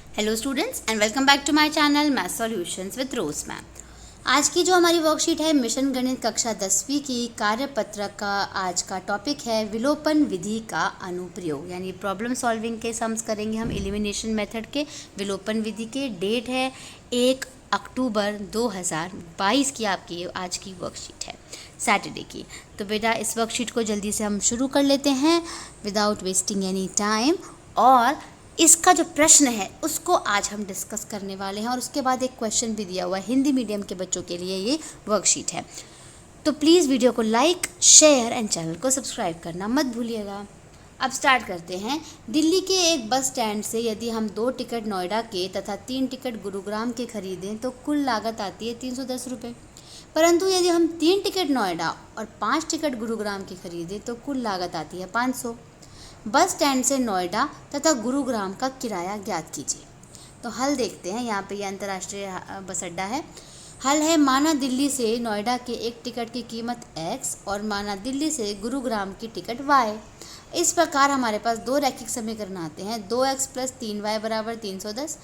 Hello students and welcome back to my channel math solutions with Rose ma'am. आज की जो हमारी worksheet है मिशन गणित कक्षा 10वीं की कार्यपत्रक का आज का टॉपिक है विलोपन विधि का अनुप्रयोग, यानी प्रॉब्लम सॉल्विंग के सम्स करेंगे हम एलिमिनेशन मेथड के विलोपन विधि के। डेट है 1 अक्टूबर 2022 की आपकी आज की वर्कशीट है सैटरडे की। तो बेटा इस वर्कशीट को जल्दी से हम शुरू कर लेते हैं विदाउट वेस्टिंग एनी टाइम, और इसका जो प्रश्न है उसको आज हम डिस्कस करने वाले हैं और उसके बाद एक क्वेश्चन भी दिया हुआ है। हिंदी मीडियम के बच्चों के लिए ये वर्कशीट है, तो प्लीज़ वीडियो को लाइक शेयर एंड चैनल को सब्सक्राइब करना मत भूलिएगा। अब स्टार्ट करते हैं। दिल्ली के एक बस स्टैंड से यदि हम 2 टिकट नोएडा के तथा 3 टिकट गुरुग्राम के खरीदें तो कुल लागत आती है 310 रुपये। परंतु यदि हम 3 टिकट नोएडा और 5 टिकट गुरुग्राम की खरीदें तो कुल लागत आती है 500। बस स्टैंड से नोएडा तथा गुरुग्राम का किराया ज्ञात कीजिए। तो हल देखते हैं। यहाँ पे ये अंतर्राष्ट्रीय बस अड्डा है। हल है, माना दिल्ली से नोएडा के एक टिकट की कीमत x और माना दिल्ली से गुरुग्राम की टिकट y। इस प्रकार हमारे पास 2 रैखिक समीकरण आते हैं। 2x + 3y बराबर 310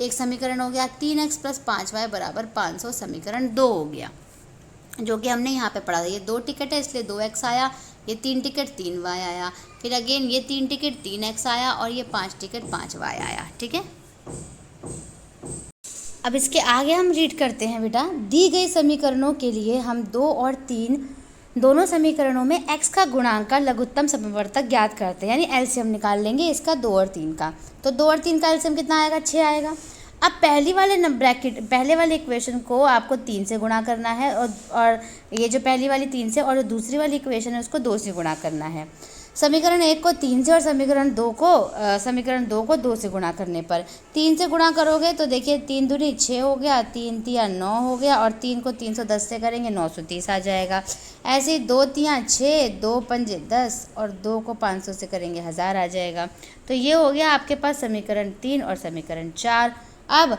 एक समीकरण हो गया, 3x + 5y बराबर 500 समीकरण 2 हो गया, जो कि हमने यहाँ पे पढ़ा था। ये 2 टिकट है इसलिए 2x आया, ये 3 टिकट 3y आया, फिर अगेन ये 3 टिकट 3x आया और ये 5 टिकट 5y आया। ठीक है, अब इसके आगे हम रीड करते हैं बेटा। दी गई समीकरणों के लिए हम 2 और 3 दोनों समीकरणों में x का गुणांक का लघुत्तम समवर्तक ज्ञात करते हैं, यानी एलसीएम निकाल लेंगे इसका 2 और 3 का। तो 2 और 3 का एलसीएम कितना आएगा? 6 आएगा। अब पहले वाले इक्वेशन को आपको 3 से गुणा करना है और ये जो पहली वाली 3 से और जो दूसरी वाली इक्वेशन है उसको 2 से गुणा करना है। समीकरण 1 को 3 से और समीकरण 2 को 2 से गुणा करने पर 3 से गुणा करोगे तो देखिए 3 दूनी 6 हो गया, 3 तिया 9 हो गया और 3 को 310 से करेंगे 930 आ जाएगा। ऐसे ही 2 तिया 6, 2 पंजे 10 और 2 को 500 से करेंगे 1000 आ जाएगा। तो ये हो गया आपके पास समीकरण 3 और समीकरण 4। अब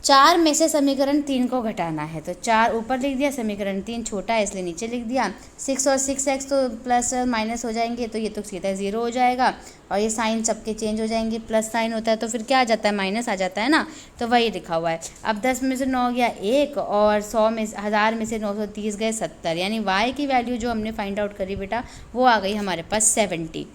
4 में से समीकरण 3 को घटाना है, तो 4 ऊपर लिख दिया, समीकरण 3 छोटा है इसलिए नीचे लिख दिया। 6 और 6x तो प्लस और माइनस हो जाएंगे, तो ये तो सीधा 0 हो जाएगा और ये साइन सबके चेंज हो जाएंगे। प्लस साइन होता है तो फिर क्या आ जाता है? माइनस आ जाता है ना, तो वही लिखा हुआ है। अब 10 में से 9 गया 1 और 1000 में से 930 गए 70, यानी y की वैल्यू जो हमने फाइंड आउट करी बेटा वो आ गई हमारे पास 70।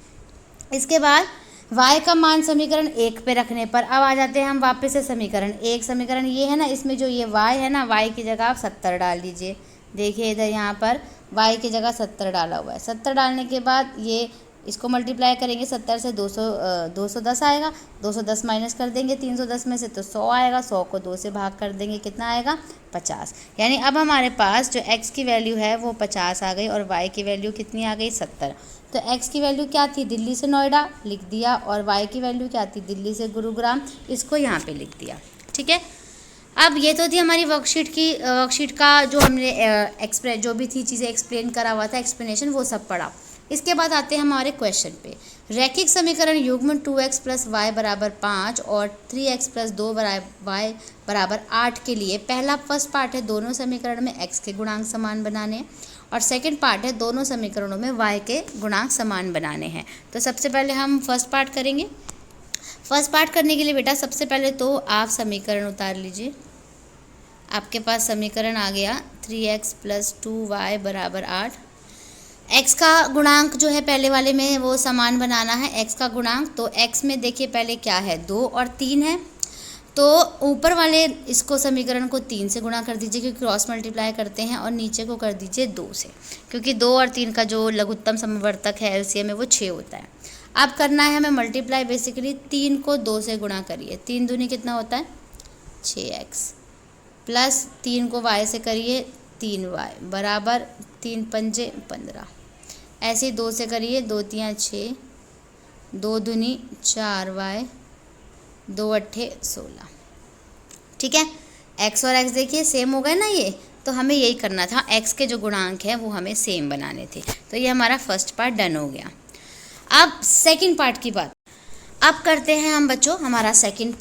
इसके बाद y का मान समीकरण 1 पे रखने पर अब आ जाते हैं हम वापस से समीकरण 1। समीकरण ये है ना, इसमें जो ये y है ना, y की जगह आप 70 डाल दीजिए। देखिए इधर यहाँ पर y की जगह 70 डाला हुआ है। 70 डालने के बाद ये इसको मल्टीप्लाई करेंगे 70 से 210 आएगा। 210 माइनस कर देंगे 310 में से तो 100 आएगा। 100 को 2 से भाग कर देंगे, कितना आएगा? 50। यानी अब हमारे पास जो x की वैल्यू है वो 50 आ गई और y की वैल्यू कितनी आ गई? 70। तो x की वैल्यू क्या थी? दिल्ली से नोएडा लिख दिया, और y की वैल्यू क्या थी? दिल्ली से गुरुग्राम, इसको यहाँ पे लिख दिया। ठीक है, अब ये तो थी हमारी वर्कशीट का जो हमने जो भी थी चीज़ें एक्सप्लेन करा हुआ था, एक्सप्लेनेशन वो सब पढ़ा। इसके बाद आते हैं हमारे क्वेश्चन पे। रैखिक समीकरण युग्म 2x + y बराबर 5 और 3x + 2 y बराबर 8 के लिए पहला फर्स्ट पार्ट है दोनों समीकरण में x के गुणांक समान बनाने, और सेकंड पार्ट है दोनों समीकरणों में y के गुणांक समान बनाने हैं। तो सबसे पहले हम फर्स्ट पार्ट करेंगे। फर्स्ट पार्ट करने के लिए बेटा सबसे पहले तो आप समीकरण उतार लीजिए। आपके पास समीकरण आ गया 3x + 2y बराबर 8। x का गुणांक जो है पहले वाले में वो समान बनाना है, x का गुणांक। तो x में देखिए पहले क्या है? 2 और 3 है, तो ऊपर वाले इसको समीकरण को 3 से गुणा कर दीजिए क्योंकि क्रॉस मल्टीप्लाई करते हैं, और नीचे को कर दीजिए 2 से, क्योंकि 2 और 3 का जो लघुत्तम समवर्तक है एलसीएम में वो 6 होता है। अब करना है हमें मल्टीप्लाई, बेसिकली 3 को 2 से गुणा करिए। 3 दूनी कितना होता है? 6x प्लस 3 को y से करिए 3y बराबर 3 पंजे 15। ऐसे 2 से करिए, 2 तिया 6, 2 दूनी 4y, 2 अट्ठे 16। ठीक है, x और x देखिए सेम हो गए ना ये, तो हमें यही करना था, x के जो गुणांक हैं वो हमें सेम बनाने थे। तो ये हमारा फर्स्ट पार्ट डन हो गया। अब सेकंड पार्ट की बात अब करते हैं हम बच्चों, हमारा सेकंड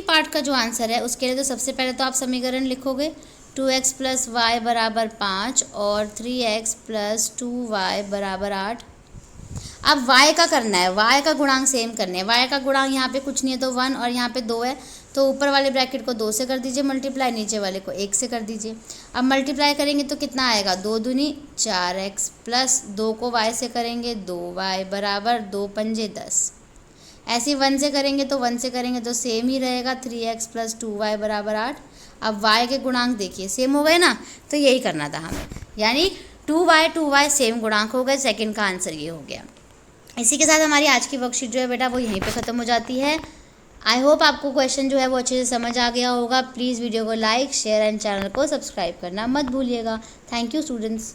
पार्ट का जो आंसर है उसके लिए तो सबसे पहले तो आप समीकरण लिखोगे 2x + y बराबर 5 और 3x + 2y बराबर 8। अब y का करना है, y का गुणांक सेम करने हैं। y का गुणांक यहाँ पे कुछ नहीं है तो 1 और यहाँ पे 2 है, तो ऊपर वाले ब्रैकेट को 2 से कर दीजिए मल्टीप्लाई, नीचे वाले को 1 से कर दीजिए। अब मल्टीप्लाई करेंगे तो कितना आएगा, 2 दूनी 4x प्लस 2 को y से करेंगे 2y बराबर 2 पंजे 10। ऐसे 1 से करेंगे तो 1 से करेंगे तो सेम ही रहेगा, 3x प्लस 2y बराबर 8। अब y के गुणांक देखिए सेम हो गए ना, तो यही करना था हमें, यानी 2y सेम गुणांक हो गए। सेकंड का आंसर ये हो गया। इसी के साथ हमारी आज की वर्कशीट जो है बेटा वो यहीं पे ख़त्म हो जाती है। आई होप आपको क्वेश्चन जो है वो अच्छे से समझ आ गया होगा। प्लीज़ वीडियो को लाइक शेयर एंड चैनल को सब्सक्राइब करना मत भूलिएगा। Thank you students.